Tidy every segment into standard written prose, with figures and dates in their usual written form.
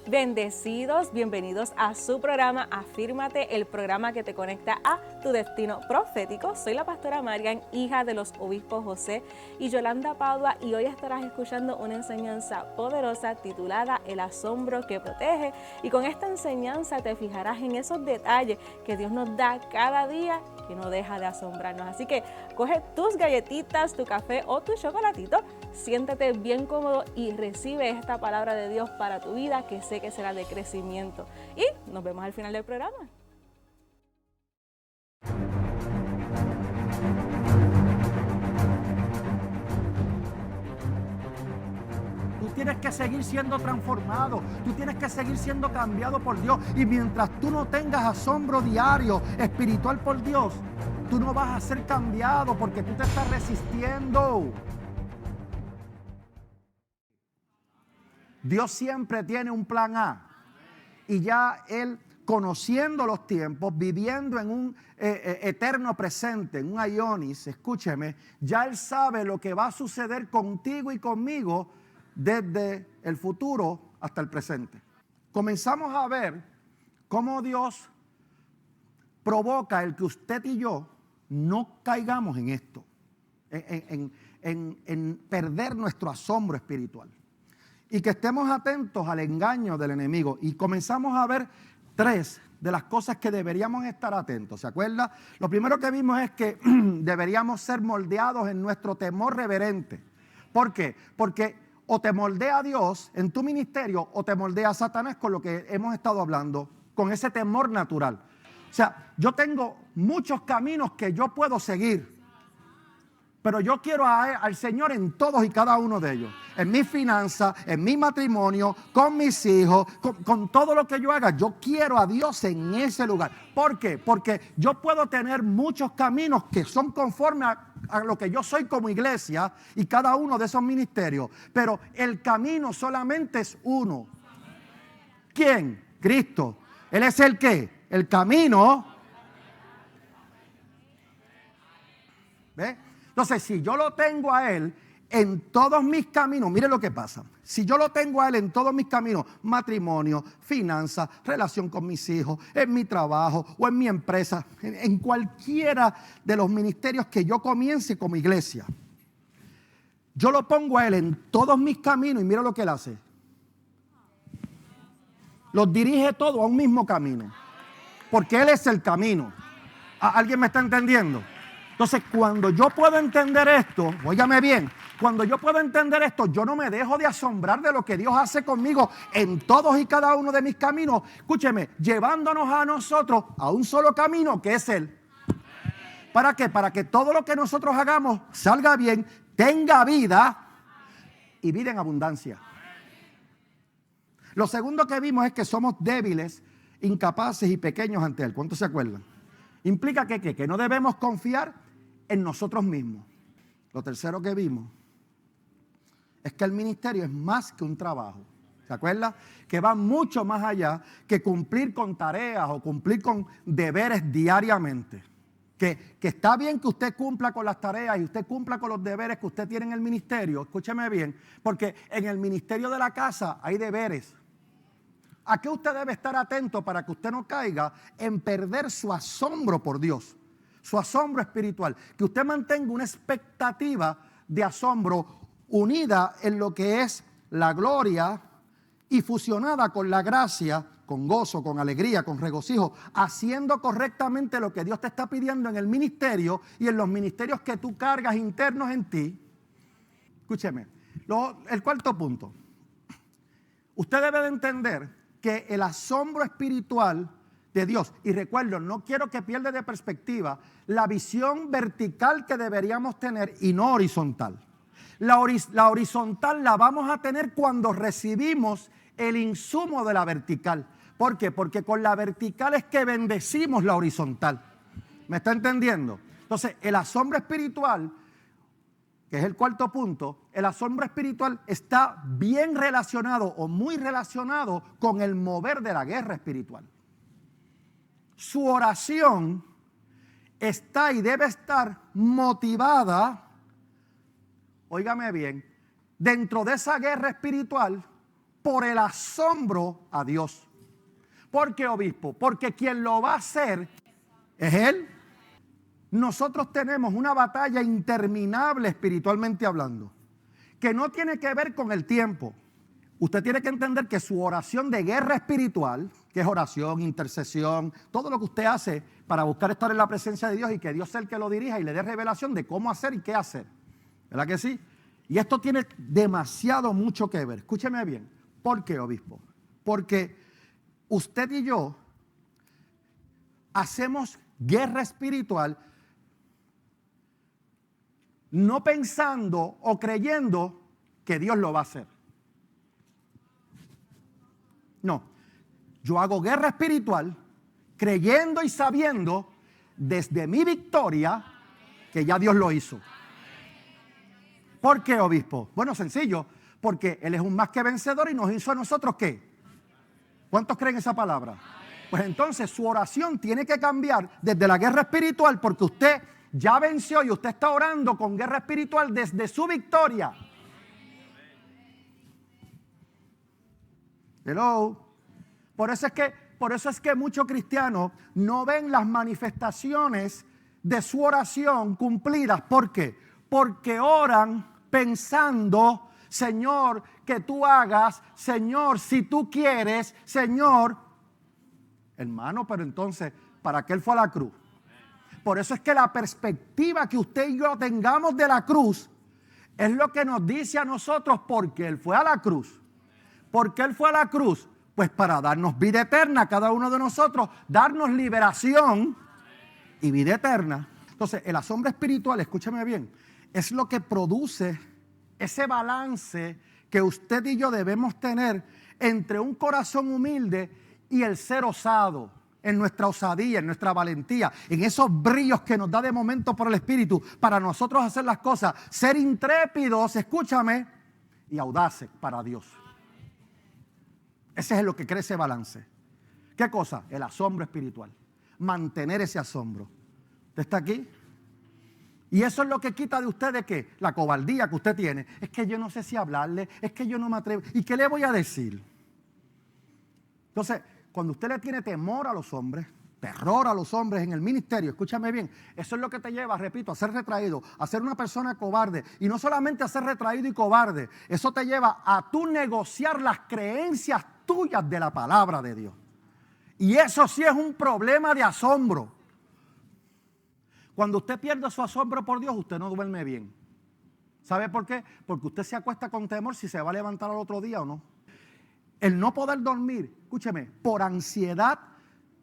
Bendecidos, bienvenidos a su programa Afírmate, el programa que te conecta a tu destino profético. Soy la pastora Marian, hija de los obispos José y Yolanda Padua, y hoy estarás escuchando una enseñanza poderosa titulada El asombro que protege. Y con esta enseñanza te fijarás en esos detalles que Dios nos da cada día, que no deja de asombrarnos. Así que coge tus galletitas, tu café o tu chocolatito, siéntate bien cómodo y recibe esta palabra de Dios para tu vida, que sé que será de crecimiento. Y nos vemos al final del programa. Tú tienes que seguir siendo transformado, tú tienes que seguir siendo cambiado por Dios. Y mientras tú no tengas asombro diario, espiritual por Dios, tú no vas a ser cambiado porque tú te estás resistiendo. Dios siempre tiene un plan A. Y ya Él, conociendo los tiempos, viviendo en un eterno presente, en un aionis, escúcheme, ya Él sabe lo que va a suceder contigo y conmigo desde el futuro hasta el presente. Comenzamos a ver cómo Dios provoca el que usted y yo no caigamos en esto, en perder nuestro asombro espiritual. Y que estemos atentos al engaño del enemigo. Y comenzamos a ver tres de las cosas que deberíamos estar atentos. ¿Se acuerda? Lo primero que vimos es que deberíamos ser moldeados en nuestro temor reverente. ¿Por qué? Porque o te moldea Dios en tu ministerio o te moldea Satanás, con lo que hemos estado hablando, con ese temor natural. O sea, yo tengo muchos caminos que yo puedo seguir, pero yo quiero al Señor en todos y cada uno de ellos. En mis finanzas, en mi matrimonio, con mis hijos, con todo lo que yo haga. Yo quiero a Dios en ese lugar. ¿Por qué? Porque yo puedo tener muchos caminos que son conformes a lo que yo soy como iglesia y cada uno de esos ministerios. Pero el camino solamente es uno. ¿Quién? Cristo. Él es el ¿qué? El camino. ¿Ve? Entonces, si yo lo tengo a Él en todos mis caminos, mire lo que pasa. Si yo lo tengo a Él en todos mis caminos, matrimonio, finanzas, relación con mis hijos, en mi trabajo o en mi empresa, en cualquiera de los ministerios que yo comience como iglesia, yo lo pongo a Él en todos mis caminos y mira lo que Él hace. Los dirige todos a un mismo camino, porque Él es el camino. ¿Alguien me está entendiendo? Entonces, cuando yo puedo entender esto, óigame bien, cuando yo puedo entender esto, yo no me dejo de asombrar de lo que Dios hace conmigo en todos y cada uno de mis caminos. Escúcheme, llevándonos a nosotros a un solo camino, que es Él. ¿Para qué? Para que todo lo que nosotros hagamos salga bien, tenga vida y vida en abundancia. Lo segundo que vimos es que somos débiles, incapaces y pequeños ante Él. ¿Cuántos se acuerdan? Implica que no debemos confiar en nosotros mismos. Lo tercero que vimos es que el ministerio es más que un trabajo. ¿Se acuerda? Que va mucho más allá que cumplir con tareas o cumplir con deberes diariamente. Que está bien que usted cumpla con las tareas y usted cumpla con los deberes que usted tiene en el ministerio. Escúcheme bien, porque en el ministerio de la casa hay deberes. ¿A qué usted debe estar atento para que usted no caiga en perder su asombro por Dios? Su asombro espiritual. Que usted mantenga una expectativa de asombro unida en lo que es la gloria y fusionada con la gracia, con gozo, con alegría, con regocijo, haciendo correctamente lo que Dios te está pidiendo en el ministerio y en los ministerios que tú cargas internos en ti. Escúcheme, el cuarto punto. Usted debe de entender que el asombro espiritual de Dios, y recuerdo, no quiero que pierda de perspectiva la visión vertical que deberíamos tener y no horizontal. La horizontal la vamos a tener cuando recibimos el insumo de la vertical. ¿Por qué? Porque con la vertical es que bendecimos la horizontal. ¿Me está entendiendo? Entonces, el asombro espiritual, que es el cuarto punto, el asombro espiritual está bien relacionado o muy relacionado con el mover de la guerra espiritual. Su oración está y debe estar motivada, óigame bien, dentro de esa guerra espiritual por el asombro a Dios. ¿Por qué, obispo? Porque quien lo va a hacer es Él. Nosotros tenemos una batalla interminable espiritualmente hablando, que no tiene que ver con el tiempo. Usted tiene que entender que su oración de guerra espiritual, que es oración, intercesión, todo lo que usted hace para buscar estar en la presencia de Dios y que Dios sea el que lo dirija y le dé revelación de cómo hacer y qué hacer. ¿Verdad que sí? Y esto tiene demasiado mucho que ver. Escúcheme bien. ¿Por qué, obispo? Porque usted y yo hacemos guerra espiritual no pensando o creyendo que Dios lo va a hacer. No, yo hago guerra espiritual creyendo y sabiendo desde mi victoria que ya Dios lo hizo. ¿Por qué, obispo? Bueno, sencillo, porque Él es un más que vencedor y nos hizo a nosotros ¿qué? ¿Cuántos creen esa palabra? Pues entonces su oración tiene que cambiar desde la guerra espiritual porque usted ya venció y usted está orando con guerra espiritual desde su victoria. Hello. Por eso es que muchos cristianos no ven las manifestaciones de su oración cumplidas. ¿Por qué? Porque oran pensando, Señor, que tú hagas, Señor, si tú quieres, Señor. Hermano, pero entonces, ¿para qué Él fue a la cruz? Por eso es que la perspectiva que usted y yo tengamos de la cruz es lo que nos dice a nosotros porque Él fue a la cruz. ¿Por qué Él fue a la cruz? Pues para darnos vida eterna a cada uno de nosotros, darnos liberación y vida eterna. Entonces, el asombro espiritual, escúcheme bien, es lo que produce ese balance que usted y yo debemos tener entre un corazón humilde y el ser osado, en nuestra osadía, en nuestra valentía, en esos brillos que nos da de momento por el Espíritu para nosotros hacer las cosas, ser intrépidos, escúchame, y audaces para Dios. Ese es lo que crea ese balance. ¿Qué cosa? El asombro espiritual. Mantener ese asombro. ¿Usted está aquí? Y eso es lo que quita de usted de qué? La cobardía que usted tiene. Es que yo no sé si hablarle, es que yo no me atrevo. ¿Y qué le voy a decir? Entonces, cuando usted le tiene temor a los hombres, terror a los hombres en el ministerio, escúchame bien, eso es lo que te lleva, repito, a ser retraído, a ser una persona cobarde. Y no solamente a ser retraído y cobarde, eso te lleva a tú negociar las creencias tuyas de la palabra de Dios. Y eso sí es un problema de asombro. Cuando usted pierde su asombro por Dios, usted no duerme bien. ¿Sabe por qué? Porque usted se acuesta con temor si se va a levantar al otro día o no. El no poder dormir, escúcheme, por ansiedad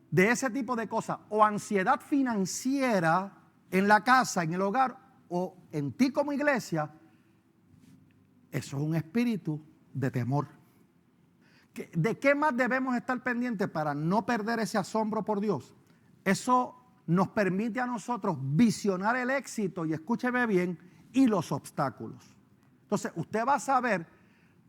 de ese tipo de cosas, o ansiedad financiera en la casa, en el hogar, o en ti como iglesia, eso es un espíritu de temor. ¿De qué más debemos estar pendientes para no perder ese asombro por Dios? Eso nos permite a nosotros visionar el éxito, y escúcheme bien, y los obstáculos. Entonces, usted va a saber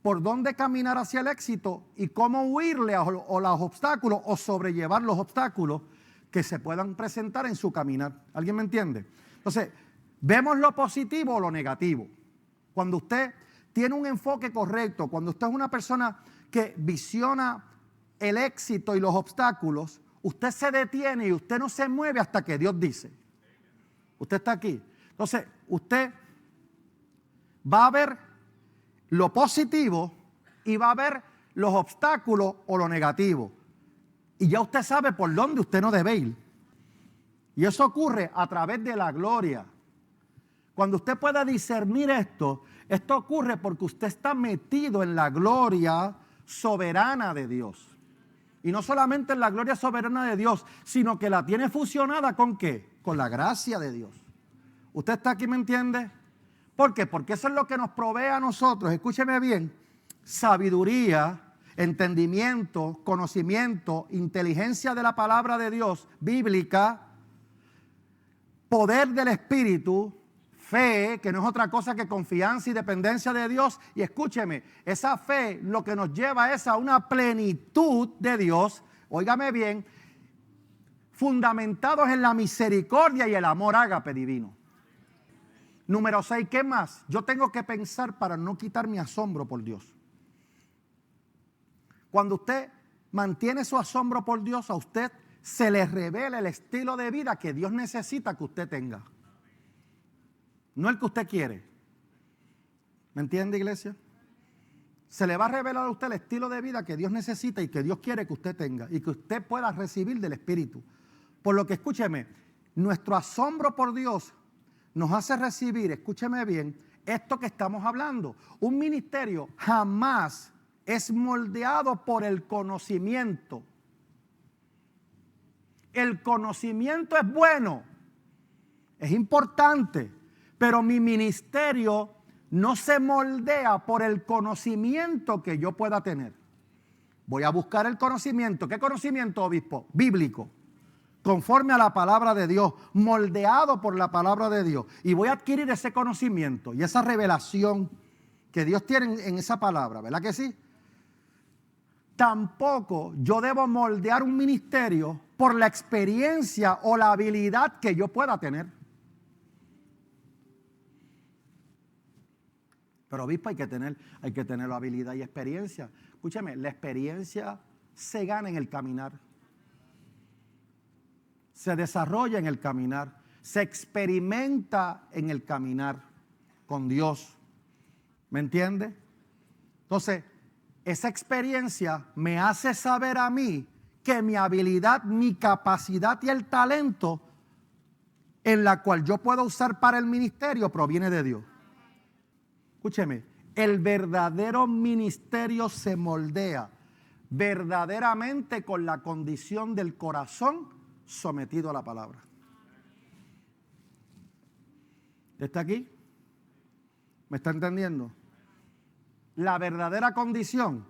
por dónde caminar hacia el éxito y cómo huirle a los obstáculos o sobrellevar los obstáculos que se puedan presentar en su caminar. ¿Alguien me entiende? Entonces, vemos lo positivo o lo negativo. Cuando usted tiene un enfoque correcto, cuando usted es una persona que visiona el éxito y los obstáculos, usted se detiene y usted no se mueve hasta que Dios dice. Usted está aquí. Entonces, usted va a ver lo positivo y va a ver los obstáculos o lo negativo. Y ya usted sabe por dónde usted no debe ir. Y eso ocurre a través de la gloria. Cuando usted pueda discernir esto ocurre porque usted está metido en la gloria soberana de Dios. Y no solamente en la gloria soberana de Dios, sino que la tiene fusionada ¿con qué? Con la gracia de Dios. ¿Usted está aquí, me entiende? ¿Por qué? Porque eso es lo que nos provee a nosotros, escúcheme bien, sabiduría, entendimiento, conocimiento, inteligencia de la palabra de Dios bíblica, poder del Espíritu, fe, que no es otra cosa que confianza y dependencia de Dios. Y escúcheme, esa fe lo que nos lleva es a una plenitud de Dios, óigame bien, fundamentados en la misericordia y el amor ágape divino. Número 6, ¿qué más? Yo tengo que pensar para no quitar mi asombro por Dios. Cuando usted mantiene su asombro por Dios, a usted se le revela el estilo de vida que Dios necesita que usted tenga. No el que usted quiere. ¿Me entiende, iglesia? Se le va a revelar a usted el estilo de vida que Dios necesita y que Dios quiere que usted tenga y que usted pueda recibir del Espíritu. Por lo que, escúcheme, nuestro asombro por Dios nos hace recibir, escúcheme bien, esto que estamos hablando. Un ministerio jamás es moldeado por el conocimiento. El conocimiento es bueno, es importante, pero mi ministerio no se moldea por el conocimiento que yo pueda tener. Voy a buscar el conocimiento. ¿Qué conocimiento, obispo? Bíblico. Conforme a la palabra de Dios, moldeado por la palabra de Dios. Y voy a adquirir ese conocimiento y esa revelación que Dios tiene en esa palabra, ¿verdad que sí? Tampoco yo debo moldear un ministerio por la experiencia o la habilidad que yo pueda tener. Pero obispo, hay que tener la habilidad y experiencia. Escúchame, la experiencia se gana en el caminar. Se desarrolla en el caminar. Se experimenta en el caminar con Dios. ¿Me entiende? Entonces, esa experiencia me hace saber a mí que mi habilidad, mi capacidad y el talento en la cual yo puedo usar para el ministerio proviene de Dios. Escúcheme, el verdadero ministerio se moldea verdaderamente con la condición del corazón sometido a la palabra. ¿Está aquí? ¿Me está entendiendo? La verdadera condición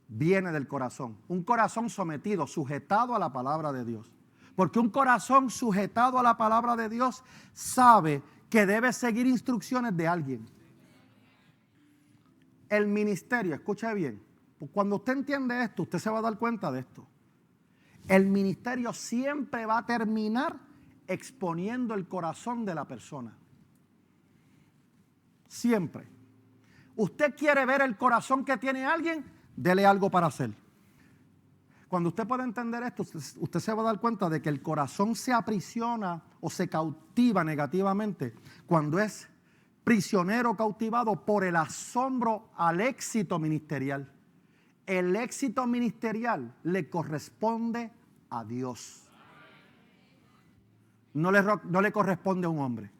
viene del corazón. Un corazón sometido, sujetado a la palabra de Dios. Porque un corazón sujetado a la palabra de Dios sabe que debe seguir instrucciones de alguien. El ministerio, escuche bien, cuando usted entiende esto, usted se va a dar cuenta de esto. El ministerio siempre va a terminar exponiendo el corazón de la persona. Siempre. Usted quiere ver el corazón que tiene alguien, dele algo para hacer. Cuando usted pueda entender esto, usted se va a dar cuenta de que el corazón se aprisiona o se cautiva negativamente cuando es prisionero cautivado por el asombro al éxito ministerial. El éxito ministerial le corresponde a Dios. No le corresponde a un hombre.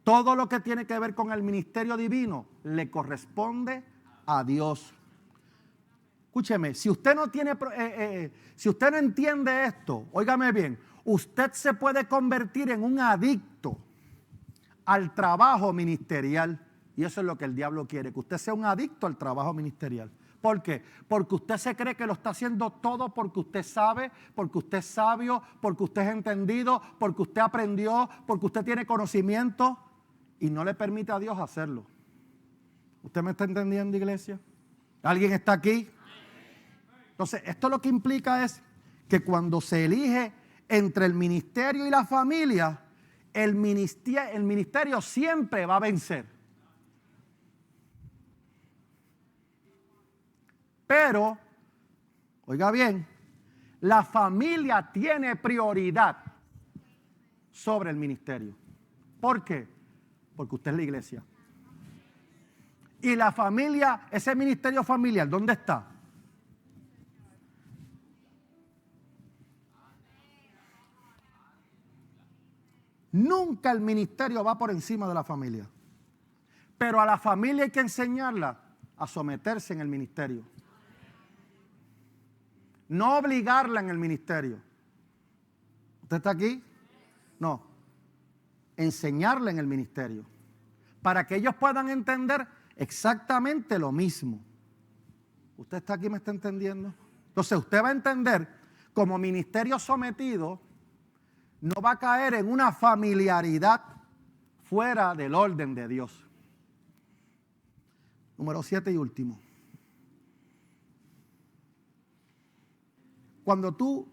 Todo lo que tiene que ver con el ministerio divino le corresponde a Dios. Escúcheme, si usted no entiende esto, óigame bien, usted se puede convertir en un adicto al trabajo ministerial. Y eso es lo que el diablo quiere, que usted sea un adicto al trabajo ministerial. ¿Por qué? Porque usted se cree que lo está haciendo todo porque usted sabe, porque usted es sabio, porque usted es entendido, porque usted aprendió, porque usted tiene conocimiento y no le permite a Dios hacerlo. ¿Usted me está entendiendo, iglesia? ¿Alguien está aquí? Entonces, esto lo que implica es que cuando se elige entre el ministerio y la familia, el ministerio siempre va a vencer. Pero, oiga bien, la familia tiene prioridad sobre el ministerio. ¿Por qué? Porque usted es la iglesia. Y la familia, ese ministerio familiar, ¿dónde está? Nunca el ministerio va por encima de la familia. Pero a la familia hay que enseñarla a someterse en el ministerio. No obligarla en el ministerio. ¿Usted está aquí? No. Enseñarla en el ministerio. Para que ellos puedan entender exactamente lo mismo. ¿Usted está aquí? ¿Me está entendiendo? Entonces usted va a entender como ministerio sometido no va a caer en una familiaridad fuera del orden de Dios. Número 7 y último. Cuando tú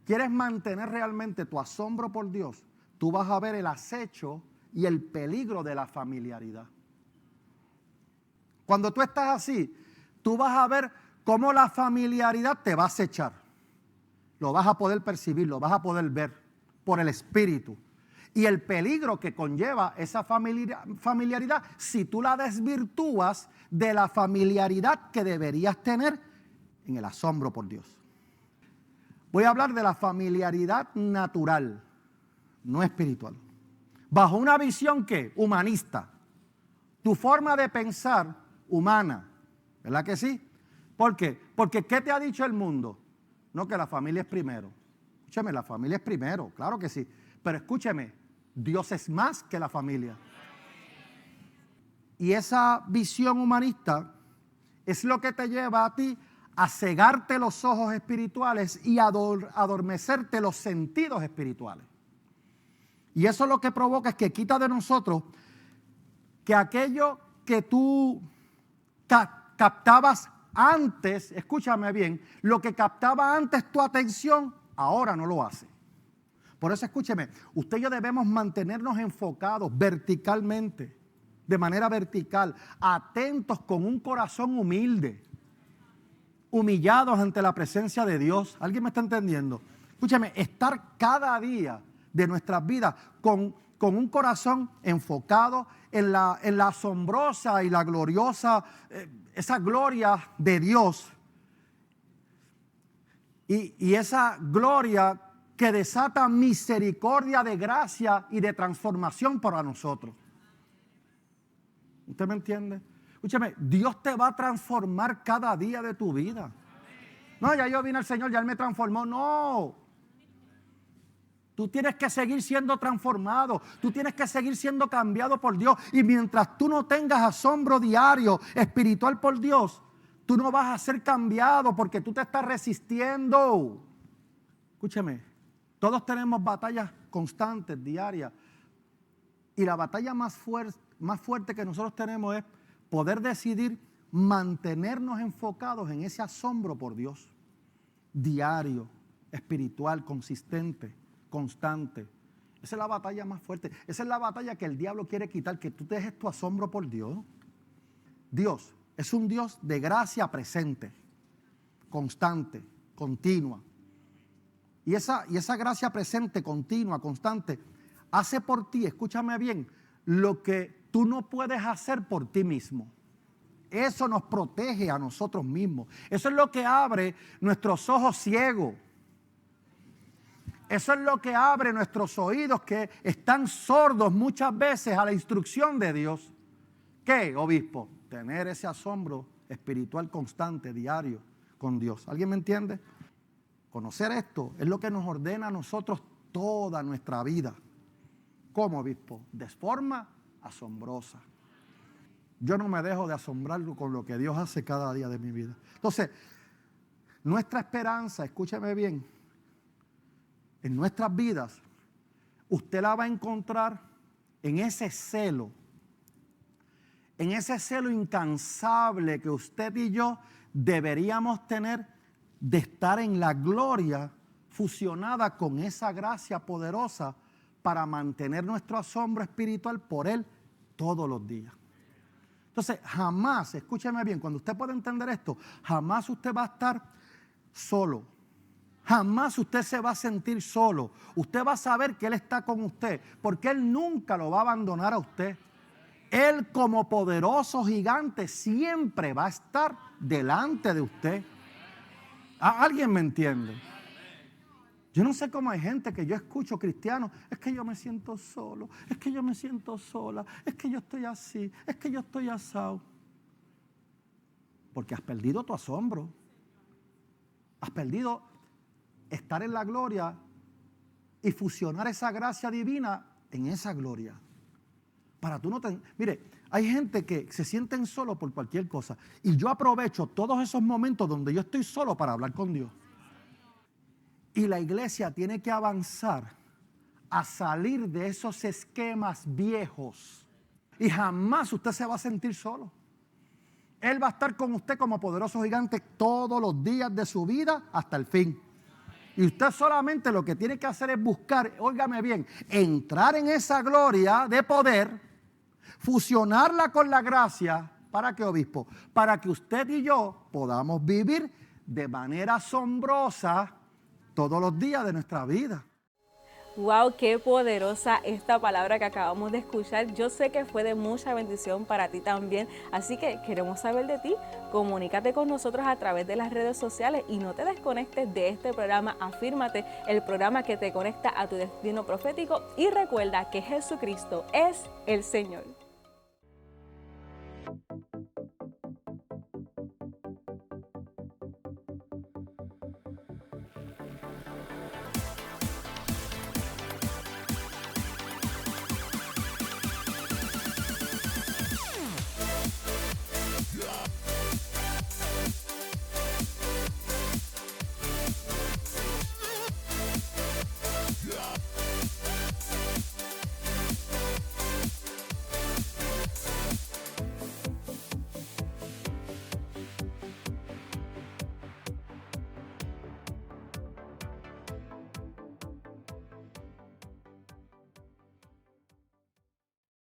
quieres mantener realmente tu asombro por Dios, tú vas a ver el acecho y el peligro de la familiaridad. Cuando tú estás así, tú vas a ver cómo la familiaridad te va a acechar. Lo vas a poder percibir, lo vas a poder ver por el Espíritu. Y el peligro que conlleva esa familiaridad si tú la desvirtúas de la familiaridad que deberías tener en el asombro por Dios. Voy a hablar de la familiaridad natural, no espiritual. Bajo una visión que humanista, tu forma de pensar humana, ¿verdad que sí? ¿Por qué? Porque ¿qué te ha dicho el mundo? No, que la familia es primero. Escúcheme, la familia es primero, claro que sí. Pero escúcheme, Dios es más que la familia. Y esa visión humanista es lo que te lleva a ti a cegarte los ojos espirituales y a adormecerte los sentidos espirituales. Y eso lo que provoca es que quita de nosotros que aquello que tú captabas antes, escúchame bien, lo que captaba antes tu atención, ahora no lo hace. Por eso escúcheme, usted y yo debemos mantenernos enfocados verticalmente, de manera vertical, atentos con un corazón humilde, humillados ante la presencia de Dios. ¿Alguien me está entendiendo? Escúchame, estar cada día de nuestras vidas con un corazón enfocado en la asombrosa y la gloriosa, esa gloria de Dios. Y esa gloria que desata misericordia de gracia y de transformación para nosotros. ¿Usted me entiende? Escúchame, Dios te va a transformar cada día de tu vida. No, ya yo vine al Señor, ya Él me transformó. No. Tú tienes que seguir siendo transformado. Tú tienes que seguir siendo cambiado por Dios. Y mientras tú no tengas asombro diario espiritual por Dios, tú no vas a ser cambiado porque tú te estás resistiendo. Escúchame, todos tenemos batallas constantes, diarias. Y la batalla más fuerte que nosotros tenemos es poder decidir mantenernos enfocados en ese asombro por Dios. Diario, espiritual, consistente, constante. Esa es la batalla más fuerte. Esa es la batalla que el diablo quiere quitar, que tú dejes tu asombro por Dios. Dios es un Dios de gracia presente, constante, continua. Y esa gracia presente, continua, constante, hace por ti, escúchame bien, lo que tú no puedes hacer por ti mismo. Eso nos protege a nosotros mismos. Eso es lo que abre nuestros ojos ciegos. Eso es lo que abre nuestros oídos que están sordos muchas veces a la instrucción de Dios. ¿Qué, obispo? Tener ese asombro espiritual constante, diario, con Dios. ¿Alguien me entiende? Conocer esto es lo que nos ordena a nosotros toda nuestra vida. ¿Cómo, obispo? De forma asombrosa. Yo no me dejo de asombrar con lo que Dios hace cada día de mi vida. Entonces, nuestra esperanza, escúcheme bien, en nuestras vidas, usted la va a encontrar en ese celo incansable que usted y yo deberíamos tener de estar en la gloria fusionada con esa gracia poderosa para mantener nuestro asombro espiritual por Él todos los días. Entonces, jamás, escúcheme bien, cuando usted pueda entender esto, jamás usted va a estar solo. Jamás usted se va a sentir solo. Usted va a saber que Él está con usted, porque Él nunca lo va a abandonar a usted. Él, como poderoso gigante, siempre va a estar delante de usted. ¿Alguien me entiende? Yo no sé cómo hay gente que yo escucho cristianos, es que yo me siento solo, es que yo me siento sola, es que yo estoy así, es que yo estoy asado. Porque has perdido tu asombro. Has perdido estar en la gloria y fusionar esa gracia divina en esa gloria. Para tú no te... Mire, hay gente que se sienten solo por cualquier cosa. Y yo aprovecho todos esos momentos donde yo estoy solo para hablar con Dios. Y la iglesia tiene que avanzar a salir de esos esquemas viejos. Y jamás usted se va a sentir solo. Él va a estar con usted como poderoso gigante todos los días de su vida hasta el fin. Y usted solamente lo que tiene que hacer es buscar, óigame bien, entrar en esa gloria de poder, fusionarla con la gracia ¿Para qué, obispo? Para que usted y yo podamos vivir de manera asombrosa todos los días de nuestra vida. Wow, qué poderosa esta palabra que acabamos de escuchar. Yo sé que fue de mucha bendición para ti también, así que queremos saber de ti. Comunícate con nosotros a través de las redes sociales y no te desconectes de este programa Afírmate, el programa que te conecta a tu destino profético, y recuerda que Jesucristo es el Señor.